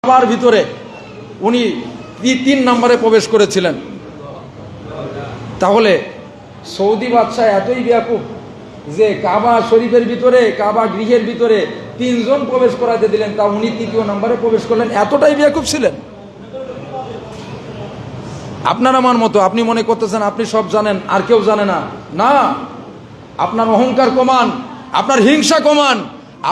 কাবার ভিতরে উনি 3 নম্বরে প্রবেশ করেছিলেন। তাহলে সৌদি বাদশাহ এতই বেয়াকুব যে কাবা শরীফের ভিতরে, কাবা গৃহের ভিতরে 3 জন প্রবেশ করাতে দিলেন, তা উনি 3য় নম্বরে প্রবেশ করলেন। এতটাই বেয়াকুব ছিলেন। আপনার আমার মতো আপনি মনে করতেছেন আপনি সব জানেন আর কেউ জানে না। না, আপনার অহংকার কমান, আপনার হিংসা কমান।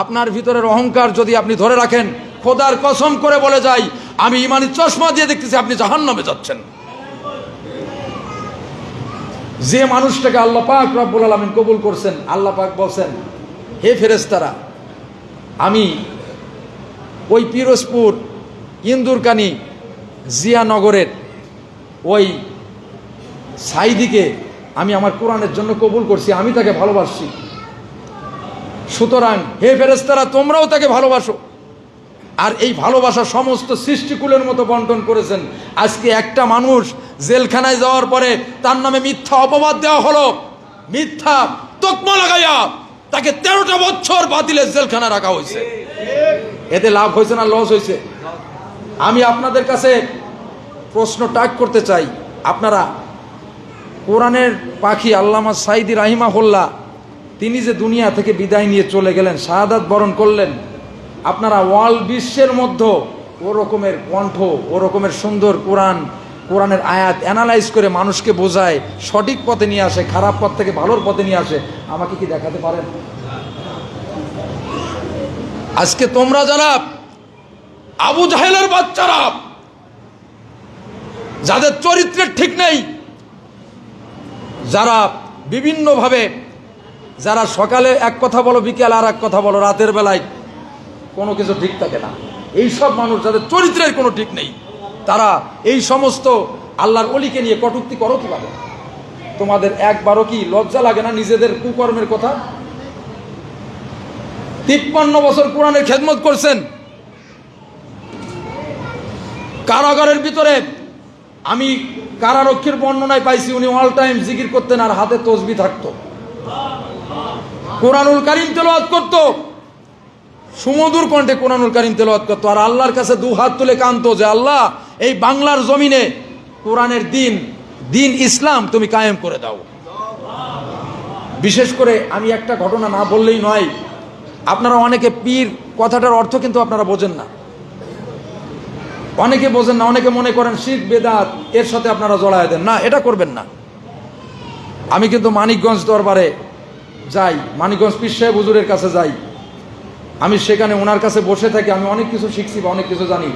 আপনার ভিতরের অহংকার যদি আপনি ধরে রাখেন, খোদার কসম করে বলে যাই, আমি ইমানি চশমা দিয়ে দেখতেছি আপনি জাহান্নামে যাচ্ছেন। যে মানুষটাকে আল্লাহ পাক রব্বুল আলামিন কবুল করছেন, আল্লাহ পাক বলছেন, হে ফেরেশতারা, আমি ওই পিরোজপুর ইন্দুরকানি জিয়ানগরের ওই সাইদিকে আমি আমার কোরআনের জন্য কবুল করছি, আমি তাকে ভালোবাসি। সুতরাং হে ফেরেশতারা, তোমরাও তাকে ভালোবাসো। আর এই ভালোবাসা সমস্ত সৃষ্টিকুলের মতো বন্টন করেছেন। আজকে একটা মানুষ জেলখানায় যাওয়ার পরে তার নামে মিথ্যা অপবাদ দেওয়া হলো, মিথ্যা তকমা লাগাইয়া তাকে 13টা বছর বাতিলের জেলখানা রাখা হয়েছে। এতে লাভ হয়েছে না লস হয়েছে? আমি আপনাদের কাছে প্রশ্ন টাক করতে চাই, আপনারা কোরআনের পাখি আল্লামা সাইদি রাহিমাহুল্লাহ তিনি যে দুনিয়া থেকে বিদায় নিয়ে চলে গেলেন, শাহাদাত বরণ করলেন, আপনারা ওয়ার্ল্ড বিশ্বের মধ্যে ও রকমের কণ্ঠ, ও রকমের সুন্দর কোরআনের আয়াত অ্যানালাইজ করে মানুষকে বোঝায়, সঠিক পথে নিয়ে আসে, খারাপ পথ থেকে ভালোর পথে নিয়ে আসে, আমাকে কি দেখাতে পারেন? আজকে তোমরা যারা আবু জাহেলের বাচ্চারা, যাদের চরিত্রের ঠিক নেই, যারা বিভিন্নভাবে, যারা সকালে এক কথা বলো, বিকেল আর এক কথা বলো, রাতের বেলায় কোনো কিছু ঠিক থাকে না, এই সব মানুষ যাদের চরিত্রের কোনো ঠিক নেই, তারা এই সমস্ত আল্লাহর ওলিকে নিয়ে কটূক্তি করো কিভাবে? তোমাদের একবারও কি লজ্জা লাগে না নিজেদের কুকর্মের কথা? 53 বছর কোরআনের খেদমত করছেন। কারাগারের ভিতরে আমি কারারক্ষীর বর্ণনায় পাইছি, উনি অল টাইম জিকির করতেন আর হাতে তসবিহ থাকতো, কোরআনুল কারীম তেলাওয়াত করতো, সুমধুর কণ্ঠে কোরআনুল কারীম তেলাওয়াত করতো, আর আল্লাহর কাছে 2 হাত তুলে কাঁদতো যে আল্লাহ, এই বাংলার জমিনে কোরআনের দিন ইসলাম তুমি কায়েম করে দাও। বিশেষ করে আমি একটা ঘটনা না বললেই নয়, আপনারা অনেকে পীর কথাটার অর্থ কিন্তু আপনারা বোঝেন না, অনেকে বোঝেন না, অনেকে মনে করেন শিরক বেদাত এর সাথে আপনারা জড়ায় দেন। না, এটা করবেন না। আমি কিন্তু মানিকগঞ্জ দরবারে যাই, মানিকগঞ্জ পীর সাহেব হুজুরের কাছে যাই, আমি সেখানে ওনার কাছে বসে থাকি, আমি অনেক কিছু শিখছি বা অনেক কিছু জানি।